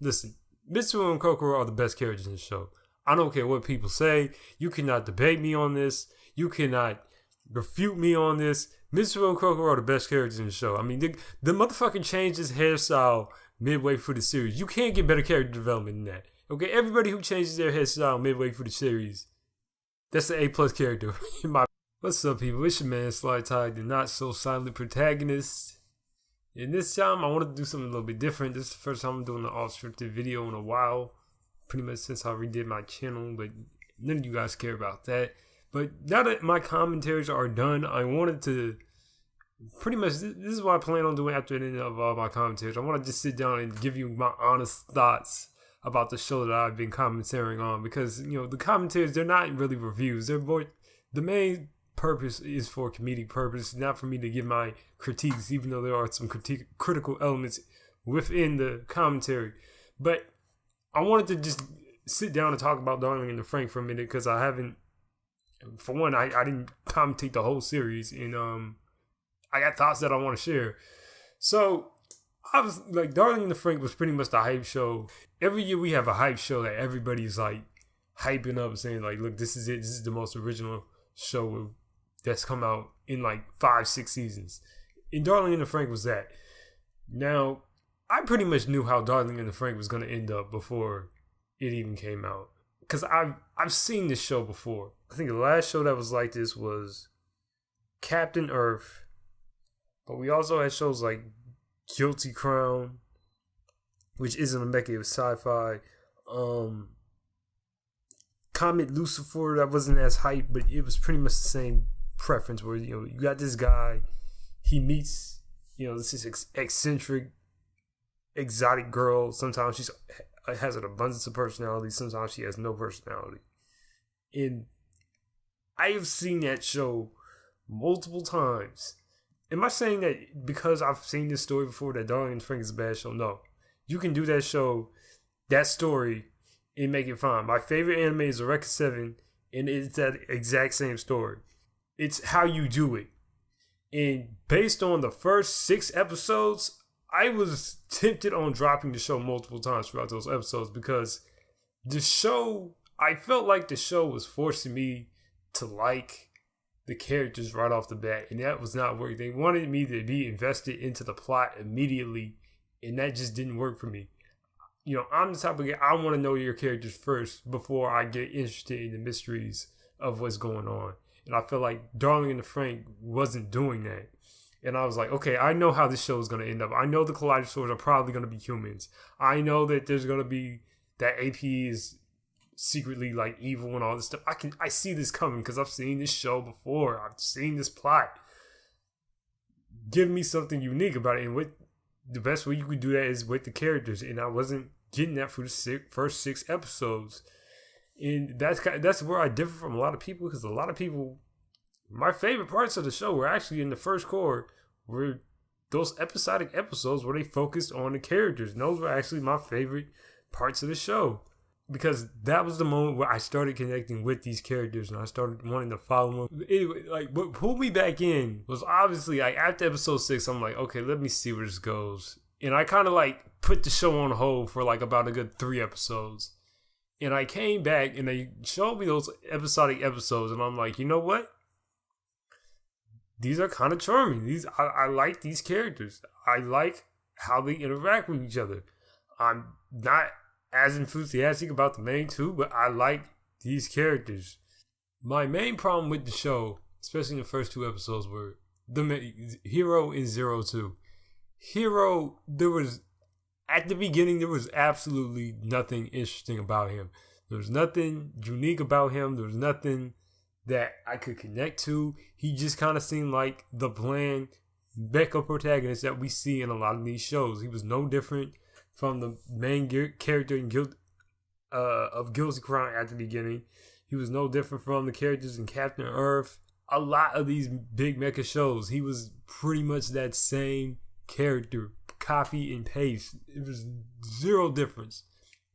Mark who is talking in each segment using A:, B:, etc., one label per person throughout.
A: Listen, Mitsuo and Kokoro are the best characters in the show. I don't care what people say. You cannot debate me on this. You cannot refute me on this. Mitsuo and Kokoro are the best characters in the show. I mean, the motherfucker changed his hairstyle midway through the series. You can't get better character development than that. Okay, everybody who changes their hairstyle midway through the series, that's an A+ character. What's up, people? It's your man, Sly Tide, the not so silent protagonist. And this time, I wanted to do something a little bit different. This is the first time I'm doing an off-scripted video in a while. Pretty much since I redid my channel, but none of you guys care about that. But now that my commentaries are done, I wanted to pretty much, this is what I plan on doing after the end of all my commentaries. I want to just sit down and give you my honest thoughts about the show that I've been commentating on, because, you know, the commentaries, they're not really reviews. They're more, the main purpose is for comedic purpose, not for me to give my critiques, even though there are some critical elements within the commentary. But I wanted to just sit down and talk about Darling in the Franxx for a minute, because I haven't, for one, I didn't commentate the whole series, and I got thoughts that I want to share. So I was like, Darling in the Franxx was pretty much the hype show. Every year we have a hype show that everybody's like hyping up, saying like, look, this is it. This is the most original show that's come out in like 5-6 seasons. And Darling in the Franxx was that. Now, I pretty much knew how Darling in the Franxx was going to end up before it even came out, because I've seen this show before. I think the last show that was like this was Captain Earth, but we also had shows like Guilty Crown, which isn't a mecha, it was sci-fi. Comet Lucifer, that wasn't as hype, but it was pretty much the same preference, where, you know, you got this guy, he meets, you know, this is eccentric, exotic girl. Sometimes she has an abundance of personality, sometimes she has no personality. And I've seen that show multiple times. Am I saying that because I've seen this story before that Darling in the Franxx is a bad show? No. You can do that show, that story, and make it fine. My favorite anime is Eureka 7, and it's that exact same story. It's how you do it. And based on the first 6 episodes, I was tempted on dropping the show multiple times throughout those episodes, because the show, I felt like the show was forcing me to like the characters right off the bat, and that was not working. They wanted me to be invested into the plot immediately, and that just didn't work for me. You know, I'm the type of guy, I want to know your characters first before I get interested in the mysteries of what's going on. And I feel like Darling in the Franxx wasn't doing that. And I was like, okay, I know how this show is going to end up. I know the Klaxosaurs are probably going to be humans. I know that there's going to be, that AP is secretly like evil and all this stuff. I see this coming because I've seen this show before. I've seen this plot. Give me something unique about it. And with the best way you could do that is with the characters. And I wasn't getting that for the first 6 episodes. And that's where I differ from a lot of people, because a lot of people, my favorite parts of the show were actually in the first core, were those episodic episodes where they focused on the characters. And those were actually my favorite parts of the show, because that was the moment where I started connecting with these characters and I started wanting to follow them. Anyway, like what pulled me back in was obviously like after episode 6, I'm like, okay, let me see where this goes. And I kind of like put the show on hold for like about a good 3 episodes. And I came back and they showed me those episodic episodes, and I'm like, you know what? These are kind of charming. I like these characters. I like how they interact with each other. I'm not as enthusiastic about the main 2, but I like these characters. My main problem with the show, especially in the first 2 episodes, were Hiro and 02. Hiro, at the beginning, there was absolutely nothing interesting about him. There was nothing unique about him. There was nothing that I could connect to. He just kind of seemed like the bland mecha protagonist that we see in a lot of these shows. He was no different from the main character of Guilty Crown at the beginning. He was no different from the characters in Captain Earth. A lot of these big mecha shows, he was pretty much that same character, copy and paste. It was zero difference.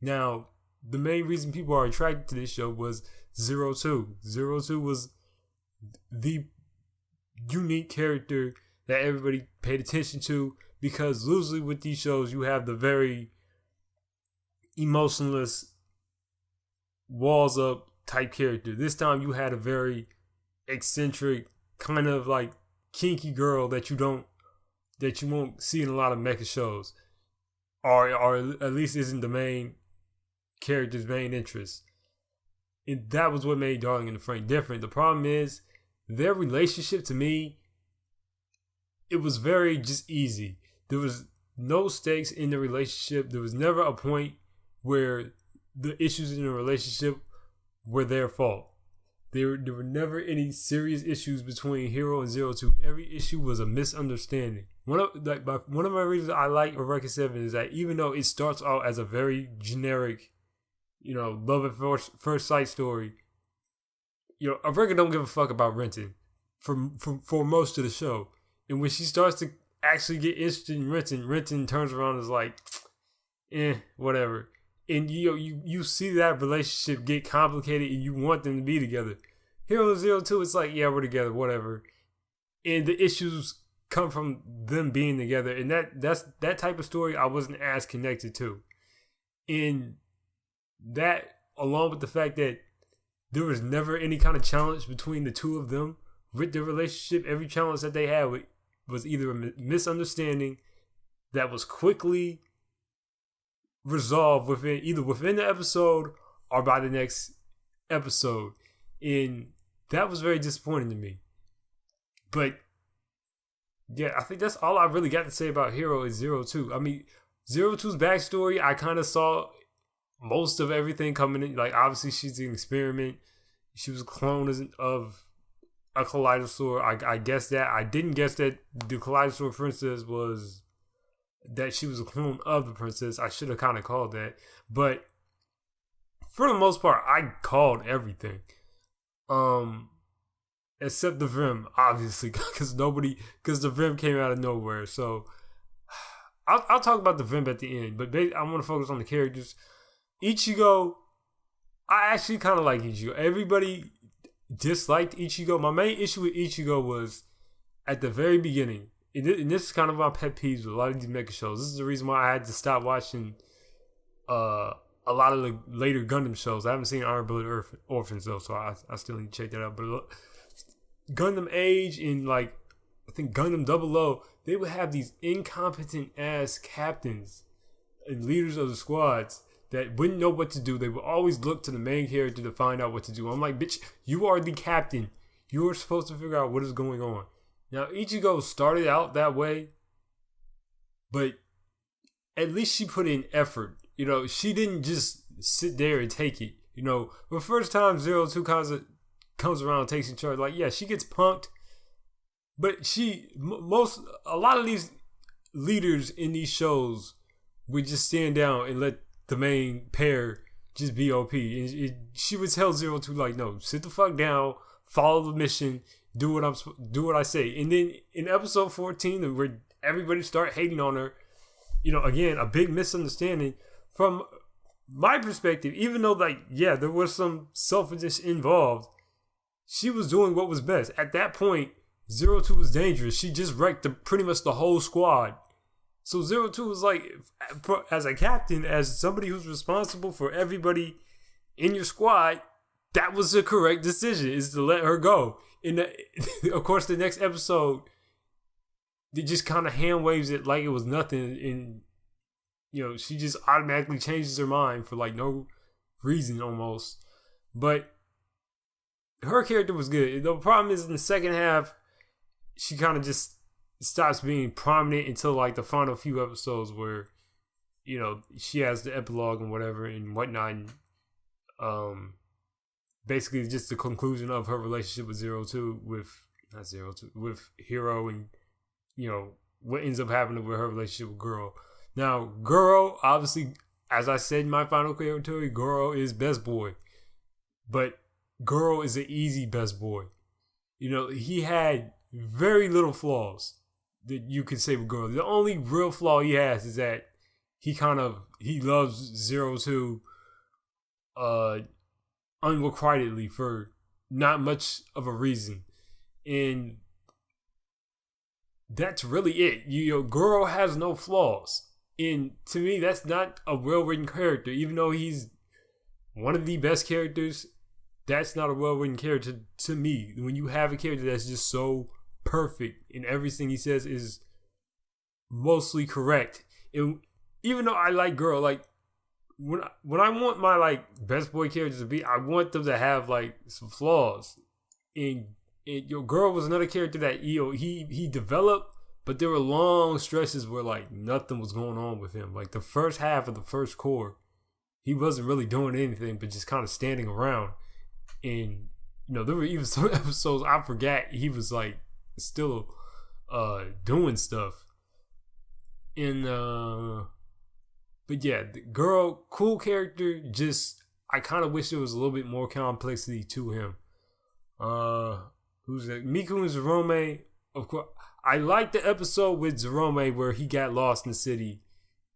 A: Now, the main reason people are attracted to this show was 02. 02 was the unique character that everybody paid attention to, because usually with these shows you have the very emotionless, walls up type character. This time you had a very eccentric, kind of like kinky girl that you won't see in a lot of mecha shows, or at least isn't the main character's main interest. And that was what made Darling in the Franxx different. The problem is their relationship, to me, it was very just easy. There was no stakes in the relationship. There was never a point where the issues in the relationship were their fault. There were never any serious issues between Hiro and 02. Every issue was a misunderstanding. One of my reasons I like FranXX 7 is that even though it starts out as a very generic, love at first sight story, FranXX don't give a fuck about Renton for most of the show. And when she starts to actually get interested in Renton turns around and is like, whatever. And you see that relationship get complicated and you want them to be together. Hiro and 02, it's like, yeah, we're together, whatever. And the issues come from them being together. And that's that type of story I wasn't as connected to. And that, along with the fact that there was never any kind of challenge between the two of them with their relationship, every challenge that they had was either a misunderstanding that was quickly resolved within the episode or by the next episode. And that was very disappointing to me. But yeah, I think that's all I really got to say about Hiro is 02. I mean, 02's backstory, I kind of saw most of everything coming in. Like, obviously, she's an experiment. She was a clone of a Klaxosaur. I guessed that. I didn't guess that the Klaxosaur princess was that she was a clone of the princess. I should have kind of called that. But for the most part, I called everything. Except the Virm, obviously, because the Virm came out of nowhere. So I'll talk about the Virm at the end, but I want to focus on the characters. Ichigo, I actually kind of like Ichigo. Everybody disliked Ichigo. My main issue with Ichigo was at the very beginning, and this is kind of my pet peeves with a lot of these mecha shows. This is the reason why I had to stop watching a lot of the later Gundam shows. I haven't seen Iron Blooded Orphans though, so I still need to check that out. But Gundam Age and I think Gundam 00, they would have these incompetent ass captains and leaders of the squads that wouldn't know what to do. They would always look to the main character to find out what to do. I'm like, bitch, you are the captain. You are supposed to figure out what is going on. Now, Ichigo started out that way, but at least she put in effort. She didn't just sit there and take it. The first time 02 comes around and takes in charge, she gets punked, but a lot of these leaders in these shows would just stand down and let the main pair just be OP. And she would tell 02, no, sit the fuck down, follow the mission, do what I say. And then in episode 14, where everybody start hating on her, again, a big misunderstanding from my perspective. Even though there was some selfishness involved, she was doing what was best. At that point, 02 was dangerous. She just wrecked pretty much the whole squad. So 02 was as a captain, as somebody who's responsible for everybody in your squad, that was the correct decision, is to let her go. And of course, the next episode, they just kind of hand waves it like it was nothing. And, she just automatically changes her mind for no reason almost. But her character was good. The problem is in the second half, she kind of just stops being prominent until the final few episodes where, she has the epilogue and whatever and whatnot. And, basically just the conclusion of her relationship with with Hiro and, what ends up happening with her relationship with Goro. Now, Goro, obviously, as I said in my final commentary, Goro is best boy. But Goro is an easy best boy. He had very little flaws that you could say with Goro. The only real flaw he has is that he loves 02 unrequitedly for not much of a reason. And that's really it. Goro has no flaws. And to me, that's not a well-written character. Even though he's one of the best characters, that's not a well-written character to me. When you have a character that's just so perfect and everything he says is mostly correct. And even though I like Girl, like when I want my like best boy characters to be, I want them to have like some flaws. And your Girl was another character that he developed, but there were long stretches where like nothing was going on with him. Like the first half of the first core, he wasn't really doing anything but just kind of standing around. And there were even some episodes I forgot he was like still doing stuff. And but yeah, the Girl, cool character, just I kind of wish there was a little bit more complexity to him. Who's that? Miku and Zerome, of course. I liked the episode with Zerome where he got lost in the city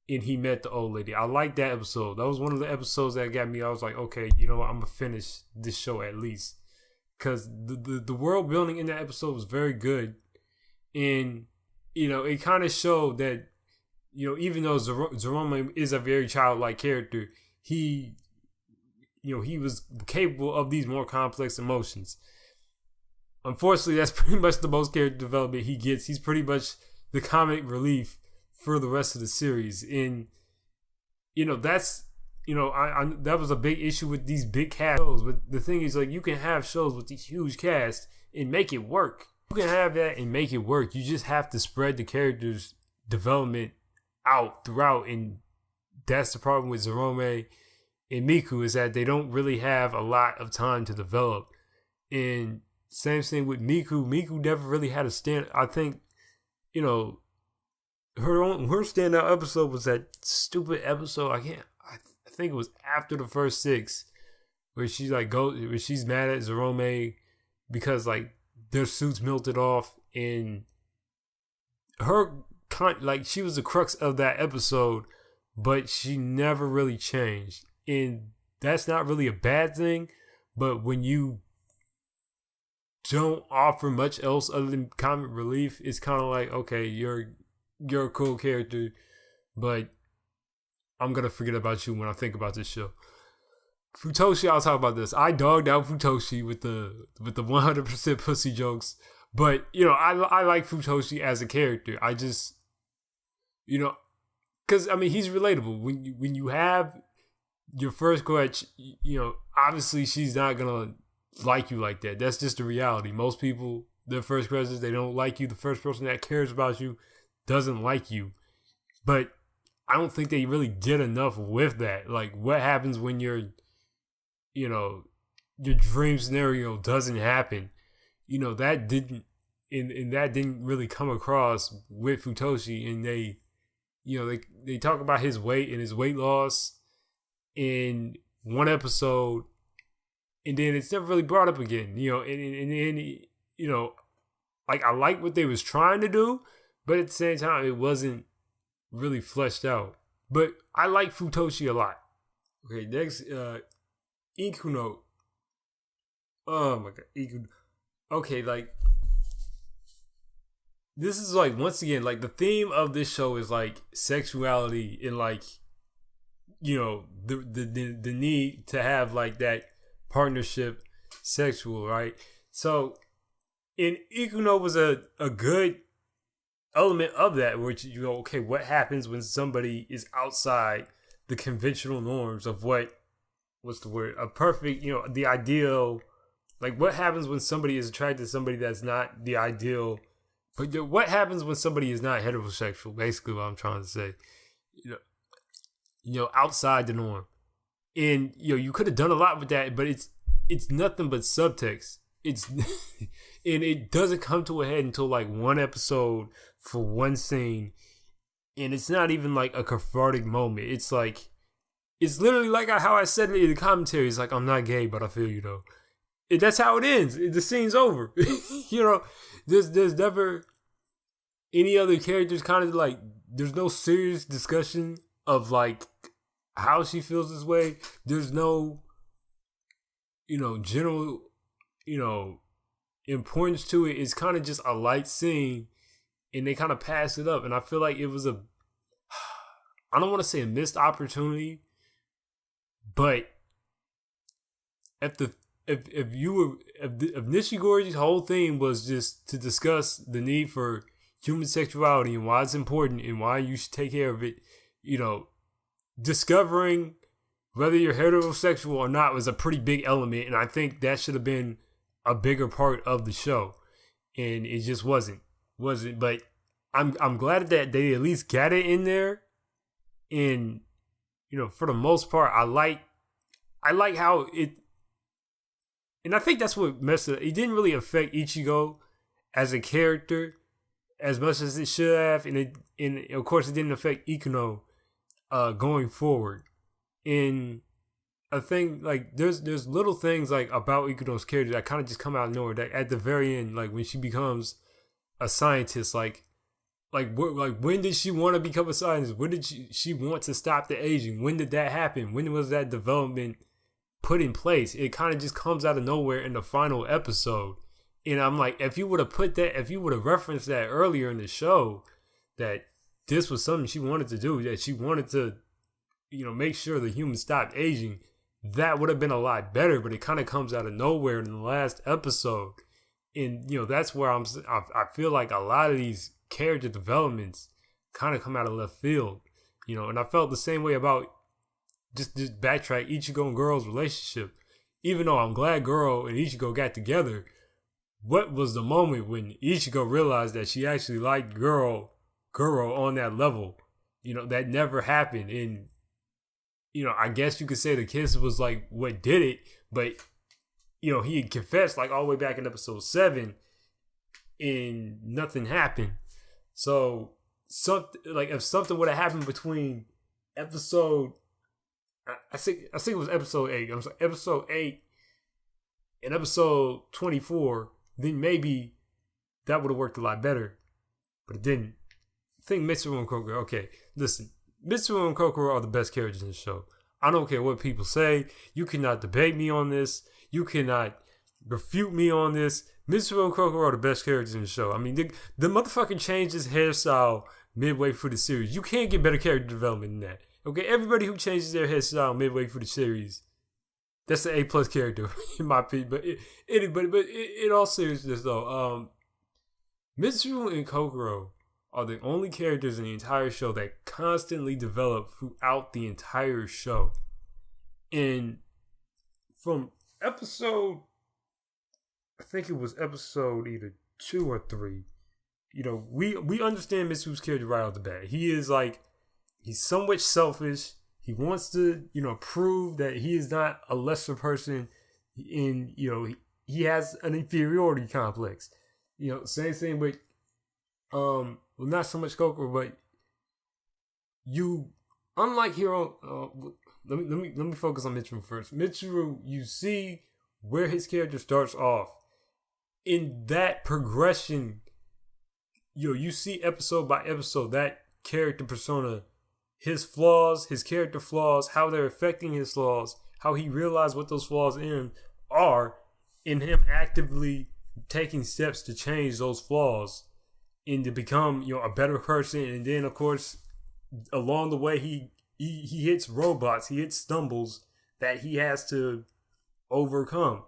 A: and he met the old lady. I liked that episode. That was one of the episodes that got me. I was like, okay, you know what? I'm gonna finish this show at least, because the world building in that episode was very good, and it kind of showed that even though Zerome is a very childlike character, he was capable of these more complex emotions. Unfortunately, that's pretty much the most character development he gets. He's pretty much the comic relief for the rest of the series. And, that's, that was a big issue with these big cast shows. But the thing is, like, you can have shows with these huge cast and make it work. You can have that and make it work. You just have to spread the characters' development out throughout. And that's the problem with Zerome and Miku, is that they don't really have a lot of time to develop. And same thing with Miku. Miku never really had a stand. I think, her standout episode was that stupid episode. I think it was after the first 6, where she's mad at Zerome because like their suits melted off, and she was the crux of that episode, but she never really changed. And that's not really a bad thing, but when you don't offer much else other than comic relief, it's kind of like, okay, you're a cool character, but I'm gonna forget about you when I think about this show. Futoshi, I'll talk about this. I dogged out Futoshi with the 100% pussy jokes, but I like Futoshi as a character. I just because he's relatable. When you have your first coach, obviously she's not gonna like you like that. That's just the reality. Most people, their first crushes, they don't like you. The first person that cares about you doesn't like you. But I don't think they really did enough with that. Like, what happens when your dream scenario doesn't happen? That didn't, and that didn't really come across with Futoshi. And they talk about his weight and his weight loss in one episode, and then it's never really brought up again. Like, I like what they was trying to do, but at the same time, it wasn't really fleshed out. But I like Futoshi a lot. Okay, next, Ikuno. Oh my god, Ikuno. Okay, like, this is like, once again, like, the theme of this show is like sexuality and like, the need to have like that partnership sexual, right? So, and Ikuno was a good element of that, which, okay, what happens when somebody is outside the conventional norms of what's the word? A perfect, the ideal. Like, what happens when somebody is attracted to somebody that's not the ideal? But what happens when somebody is not heterosexual? Basically, what I'm trying to say, outside the norm. And you could have done a lot with that, but it's nothing but subtext. It's and it doesn't come to a head until like one episode for one scene, and it's not even like a cathartic moment. It's like, it's literally like how I said it in the commentary. It's like, I'm not gay, but I feel you though. And that's how it ends. The scene's over. There's never any other characters. Kind of like, there's no serious discussion of like how she feels this way. There's no general importance to it. It's kind of just a light scene, and they kind of pass it up. And I feel like it was I don't want to say a missed opportunity, but if Nishigori's whole thing was just to discuss the need for human sexuality and why it's important and why you should take care of it, discovering whether you're heterosexual or not was a pretty big element, and I think that should have been a bigger part of the show, and it just wasn't. But I'm glad that they at least got it in there, and for the most part, I like how it, and I think that's what messed it up. It didn't really affect Ichigo as a character as much as it should have, and of course it didn't affect Ikuno going forward. And I think like there's little things like about Ikuno's character that kind of just come out of nowhere. That at the very end, like when she becomes a scientist, like when did she want to become a scientist? When did she want to stop the aging? When did that happen? When was that development put in place? It kind of just comes out of nowhere in the final episode. And I'm like, if you would have referenced that earlier in the show, that this was something she wanted to do, that she wanted to, make sure the humans stopped aging, that would have been a lot better. But it kind of comes out of nowhere in the last episode. And, that's where I feel like a lot of these character developments kind of come out of left field, and I felt the same way about just backtrack Ichigo and Girl's relationship. Even though I'm glad Girl and Ichigo got together, what was the moment when Ichigo realized that she actually liked Girl on that level? That never happened. And, I guess you could say the kiss was like what did it, but, he had confessed like all the way back in episode 7 and nothing happened. So if something would have happened between episode, I think it was episode 8. I'm sorry, episode 8 and episode 24, then maybe that would have worked a lot better. But it didn't. I think Mitsuru and Kokoro. Okay, listen. Mitsuru and Kokoro are the best characters in the show. I don't care what people say. You cannot debate me on this. You cannot refute me on this. Mitsuru and Kokoro are the best characters in the show. I mean, the motherfucker changed his hairstyle midway through the series. You can't get better character development than that. Okay, everybody who changes their hairstyle midway through the series, that's an A+ character in my opinion. But in all seriousness though, Mitsuru and Kokoro are the only characters in the entire show that constantly develop throughout the entire show. And from episode, I think it was episode either 2 or 3, we understand Mitsuru's character right off the bat. He is like, he's somewhat selfish. He wants to, prove that he is not a lesser person. And, he has an inferiority complex. Same thing with, well, not so much Kokoro, but unlike Hiro, let me focus on Mitsuru first. Mitsuru, you see where his character starts off. In that progression, you see episode by episode that character persona, his flaws, his character flaws, how they're affecting his flaws, how he realized what those flaws are, in him actively taking steps to change those flaws and to become, a better person. And then, of course, along the way, he hits roadblocks, he hits stumbles that he has to overcome.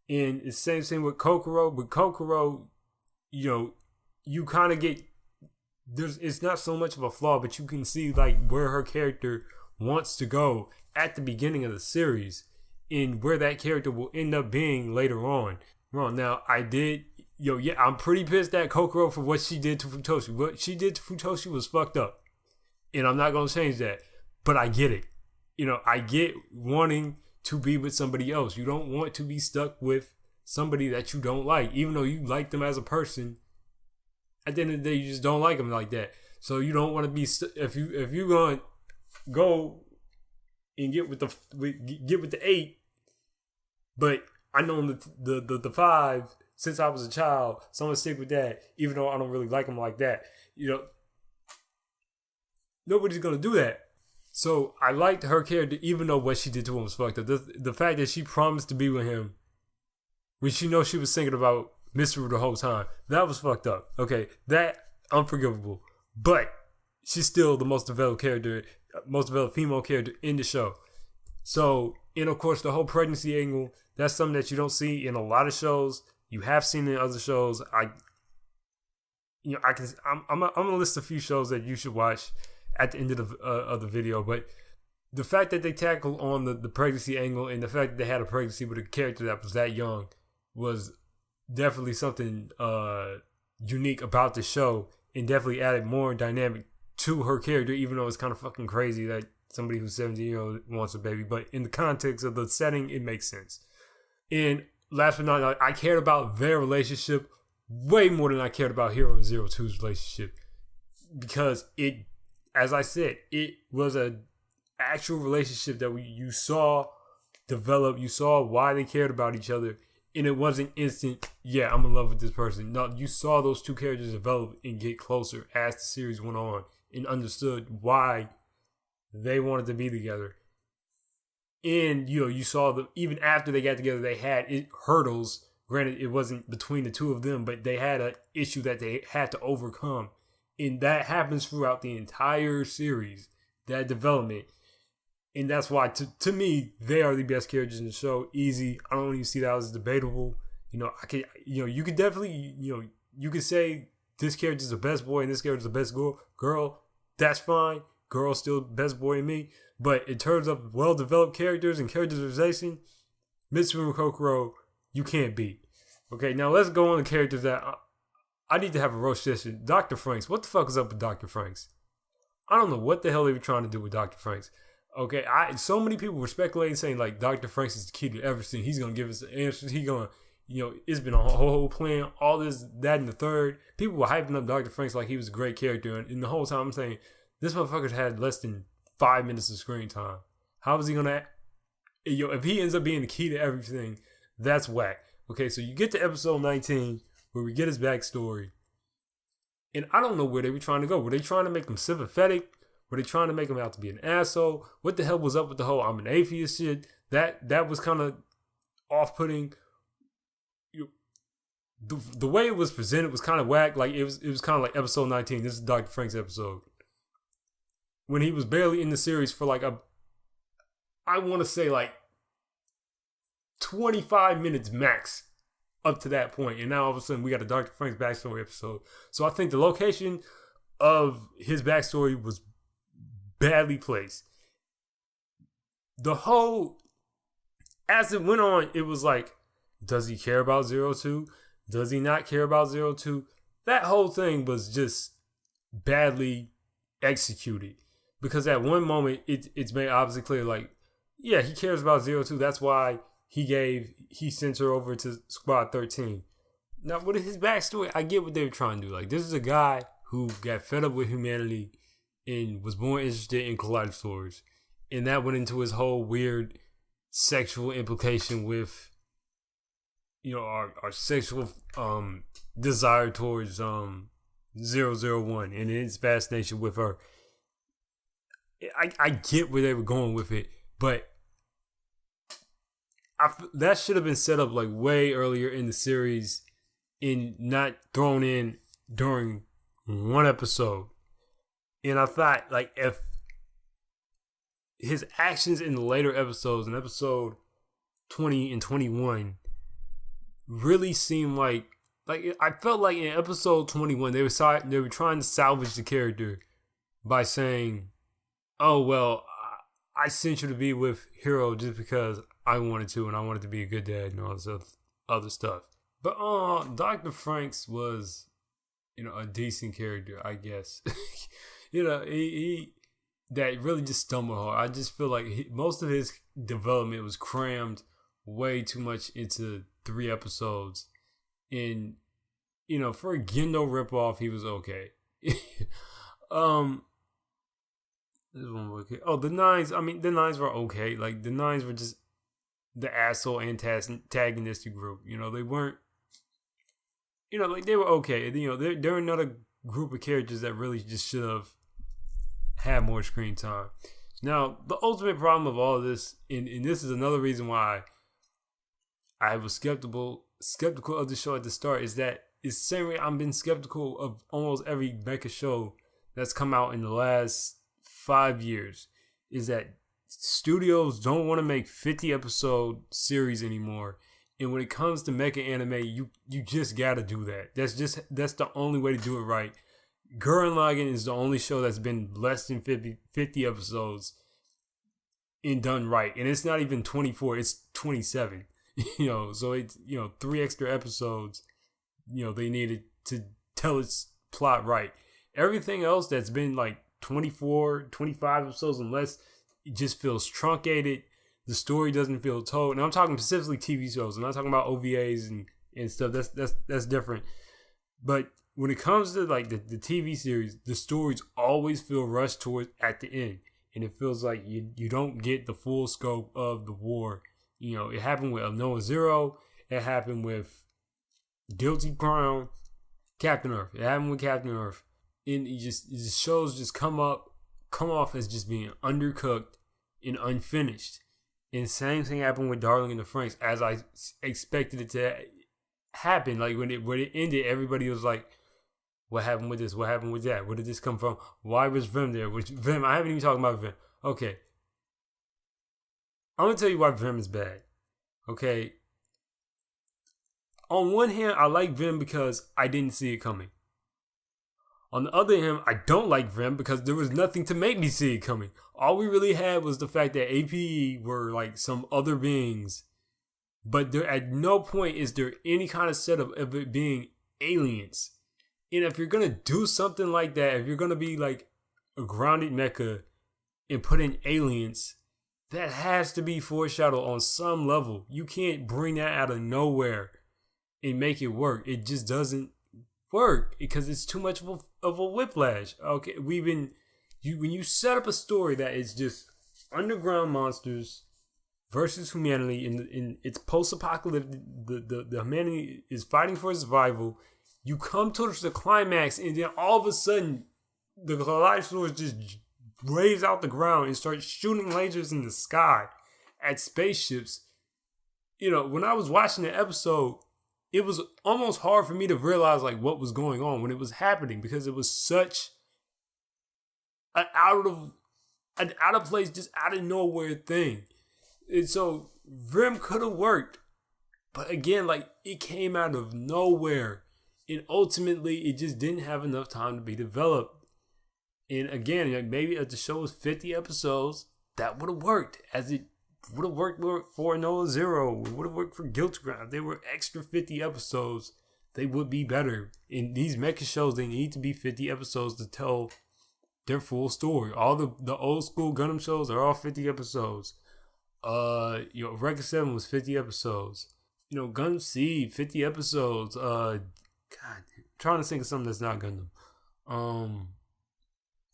A: And it's the same thing with Kokoro. With Kokoro, you kind of get, it's not so much of a flaw, but you can see like where her character wants to go at the beginning of the series and where that character will end up being later on. Now, I'm pretty pissed at Kokoro for what she did to Futoshi. What she did to Futoshi was fucked up. And I'm not going to change that. But I get it. I get wanting to be with somebody else. You don't want to be stuck with somebody that you don't like. Even though you like them as a person, at the end of the day, you just don't like them like that. So you don't want to be, if you're going to go and get with the 8, but I know the 5 since I was a child, so I'm going to stick with that, even though I don't really like them like that. Nobody's going to do that. So I liked her character, even though what she did to him was fucked up. The fact that she promised to be with him when she knows she was thinking about Mitsuru the whole time, that was fucked up. Okay, that unforgivable. But she's still the most developed character, most developed female character in the show. So, and of course, the whole pregnancy angle, that's something that you don't see in a lot of shows. You have seen it in other shows. I'm gonna list a few shows that you should watch at the end of the video. But the fact that they tackle on the pregnancy angle and the fact that they had a pregnancy with a character that was that young was definitely something unique about the show, and definitely added more dynamic to her character, even though it's kind of fucking crazy that somebody who's 17 years old wants a baby. But in the context of the setting, it makes sense. And last but not least, I cared about their relationship way more than I cared about Hiro and Zero Two's relationship, because it, as I said, it was a actual relationship that you saw develop. You saw why they cared about each other, and it wasn't instant, yeah, I'm in love with this person. No, you saw those two characters develop and get closer as the series went on, and understood why they wanted to be together. And you saw them even after they got together, they had hurdles. Granted, it wasn't between the two of them, but they had an issue that they had to overcome, and that happens throughout the entire series. That development. And that's why, to me, they are the best characters in the show. Easy. I don't even see that as debatable. You could definitely, you could say this character's the best boy and this character's the best girl. That's fine. Girl's still the best boy in me. But in terms of well-developed characters and characterization, Mitsuru and Kokoro, you can't beat. Okay, now let's go on to characters that I need to have a roast session. Dr. FranXX. What the fuck is up with Dr. FranXX? I don't know what the hell they were trying to do with Dr. FranXX. Okay, so many people were speculating, saying like Dr. FranXX is the key to everything. He's gonna give us the answers. He's gonna, it's been a whole plan, all this, that, and the third. People were hyping up Dr. FranXX like he was a great character, and the whole time I'm saying this motherfucker's had less than 5 minutes of screen time. How is he gonna, if he ends up being the key to everything, that's whack. Okay, so you get to episode 19 where we get his backstory, and I don't know where they were trying to go. Were they trying to make him sympathetic? Were they trying to make him out to be an asshole? What the hell was up with the whole I'm an atheist shit? That was kind of off-putting. The way it was presented was kind of whack. Like it was kind of like episode 19. This is Dr. FranXX episode. When he was barely in the series for like I want to say like 25 minutes max up to that point. And now all of a sudden we got a Dr. FranXX backstory episode. So I think the location of his backstory was badly placed. The whole, as it went on, it was like, does he care about 02? Does he not care about 02? That whole thing was just badly executed. Because at one moment, it's made obviously clear, like, yeah, he cares about 02. That's why he sent her over to Squad 13. Now, with his backstory, I get what they were trying to do. Like, this is a guy who got fed up with humanity and was more interested in Klaxosaurs, and that went into his whole weird sexual implication with, our sexual desire towards 001 and his fascination with her. I get where they were going with it, but that should have been set up like way earlier in the series and not thrown in during one episode. And I thought, like, if his actions in the later episodes, in episode 20 and 21, really seemed like I felt like in episode 21, they were trying to salvage the character by saying, oh, well, I sent you to be with Hiro just because I wanted to, and I wanted to be a good dad and all this other stuff. But Dr. FranXX was, a decent character, I guess. He that really just stumbled hard. I just feel like most of his development was crammed way too much into 3 episodes. And, for a Gendo ripoff, he was okay. This one more okay. Oh, the Nines. I mean, the Nines were okay. Like, the Nines were just the asshole antagonistic group. They weren't, like, they were okay. They're another group of characters that really just should have had more screen time. Now, the ultimate problem of all of this, and this is another reason why I was skeptical of the show at the start, is that it's the same way I've been skeptical of almost every mecha show that's come out in the last 5 years is that studios don't want to make 50 episode series anymore. And when it comes to mecha anime, you just gotta do that. That's the only way to do it right. Gurren Lagann is the only show that's been less than 50 episodes and done right. And it's not even 24, it's 27. So it's 3 extra episodes, they needed to tell its plot right. Everything else that's been like 24, 25 episodes and less, it just feels truncated. The story doesn't feel told. And I'm talking specifically TV shows. I'm not talking about OVAs and stuff. That's different. But when it comes to like the TV series, the stories always feel rushed towards at the end. And it feels like you don't get the full scope of the war. It happened with Noah Zero. It happened with Guilty Crown, Captain Earth. It happened with Captain Earth. And the shows just come off as just being undercooked and unfinished. And same thing happened with Darling in the Franxx, as I expected it to happen. Like when it ended, everybody was like, "What happened with this? What happened with that? Where did this come from? Why was Virm there?" Virm, I haven't even talked about Virm. Okay, I'm gonna tell you why Virm is bad. Okay. On one hand, I like Virm because I didn't see it coming. On the other hand, I don't like Virm because there was nothing to make me see it coming. All we really had was the fact that APE were like some other beings. But there at no point is there any kind of setup of it being aliens. And if you're going to do something like that, if you're going to be like a grounded mecha and put in aliens, that has to be foreshadowed on some level. You can't bring that out of nowhere and make it work. It just doesn't work because it's too much of a whiplash. Okay, when you set up a story that is just underground monsters versus humanity, in it's post-apocalyptic, the humanity is fighting for survival. You come towards the climax, and then all of a sudden, the Klaxosaurs just raise out the ground and start shooting lasers in the sky at spaceships. When I was watching the episode, it was almost hard for me to realize like what was going on when it was happening because it was such an out of place, just out of nowhere thing. And so Virm could have worked, but again, like it came out of nowhere, and ultimately it just didn't have enough time to be developed. And again, like maybe if the show was 50 episodes, that would have worked, as it would have worked for Noah Zero. It would have worked for Guilty Crown. If they were extra 50 episodes, they would be better. In these mecha shows, they need to be 50 episodes to tell their full story. All the old school Gundam shows are all 50 episodes. Record 7 was 50 episodes. Gundam Seed, 50 episodes. God, I'm trying to think of something that's not Gundam.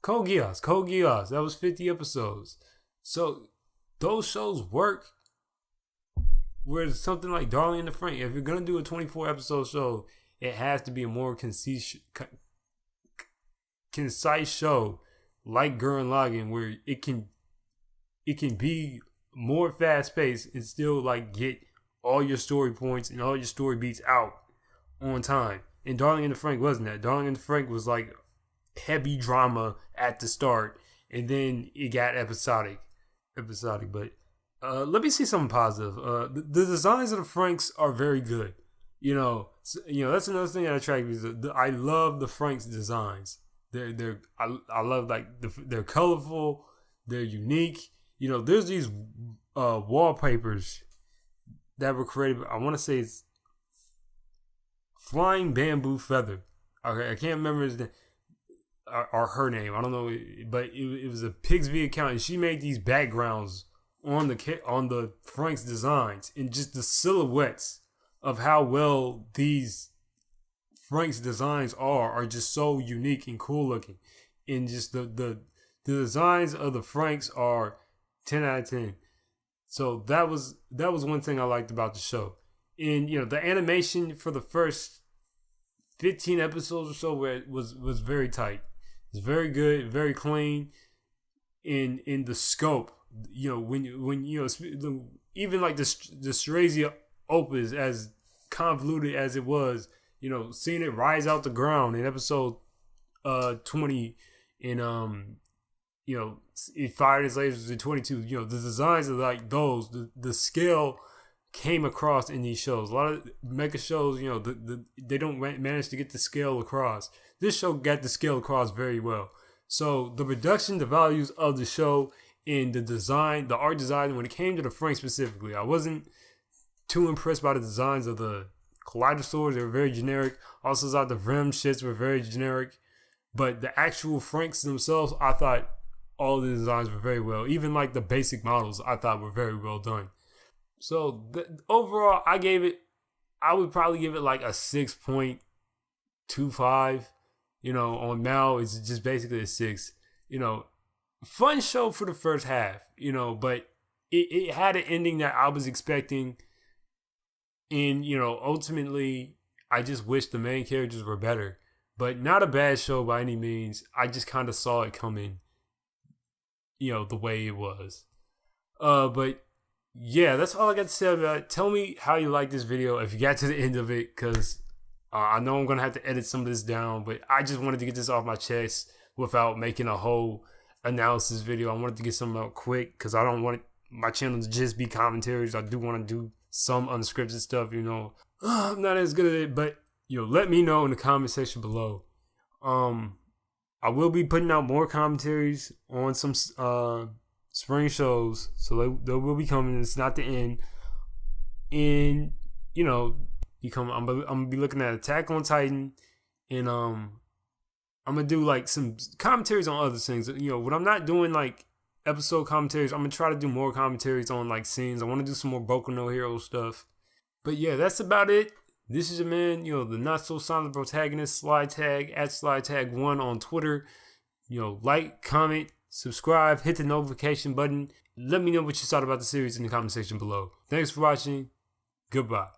A: Code Geass, that was 50 episodes. So those shows work. Whereas something like Darling in the Franxx, if you're gonna do a 24 episode show, it has to be a more concise show like Gurren Lagann, where it can be more fast paced and still like get all your story points and all your story beats out on time. And Darling in the Franxx wasn't that. Darling in the Franxx was like heavy drama at the start, and then it got episodic. But let me see something positive. The designs of the Franxx are very good. That's another thing that attracts me. I love the Franxx designs. I love they're colorful. They're unique. There's these wallpapers that were created. I want to say it's Flying Bamboo Feather. Okay, I can't remember his name. Or her name, I don't know, but it was a Pigsby account, and she made these backgrounds on the Franxx designs, and just the silhouettes of how well these Franxx designs are just so unique and cool looking, and just the designs of the Franxx are 10 out of 10. So that was one thing I liked about the show, and the animation for the first 15 episodes or so was very tight. It's very good, very clean in the scope. When even like the Strazia Opus, as convoluted as it was, seeing it rise out the ground in episode 20, and he fired his lasers in 22. The designs are like those. The scale came across in these shows. A lot of mecha shows, they don't manage to get the scale across. This show got the scale across very well. So the production, the values of the show, and the design, the art design, when it came to the FranXX specifically, I wasn't too impressed by the designs of the Klaxosaurs. They were very generic. Also thought the Virm shits were very generic. But the actual FranXX themselves, I thought all the designs were very well. Even like the basic models, I thought were very well done. So overall, I would probably give it like a 6.25. On Mal, it's just basically a 6. Fun show for the first half, but it had an ending that I was expecting. And, ultimately, I just wish the main characters were better. But not a bad show by any means. I just kind of saw it coming, the way it was. But yeah, that's all I got to say about it. Tell me how you like this video if you got to the end of it, because I know I'm going to have to edit some of this down, but I just wanted to get this off my chest without making a whole analysis video. I wanted to get something out quick because I don't want my channel to just be commentaries. I do want to do some unscripted stuff, I'm not as good at it, but let me know in the comment section below. I will be putting out more commentaries on some spring shows, so they will be coming. It's not the end. And I'm gonna be looking at Attack on Titan, and I'm gonna do like some commentaries on other things. When I'm not doing like episode commentaries, I'm gonna try to do more commentaries on like scenes. I want to do some more Boku no Hero stuff. But yeah, that's about it. This is your man, the not so silent protagonist, SlideTag at SlideTag1 on Twitter. Like, comment, subscribe, hit the notification button. Let me know what you thought about the series in the comment section below. Thanks for watching. Goodbye.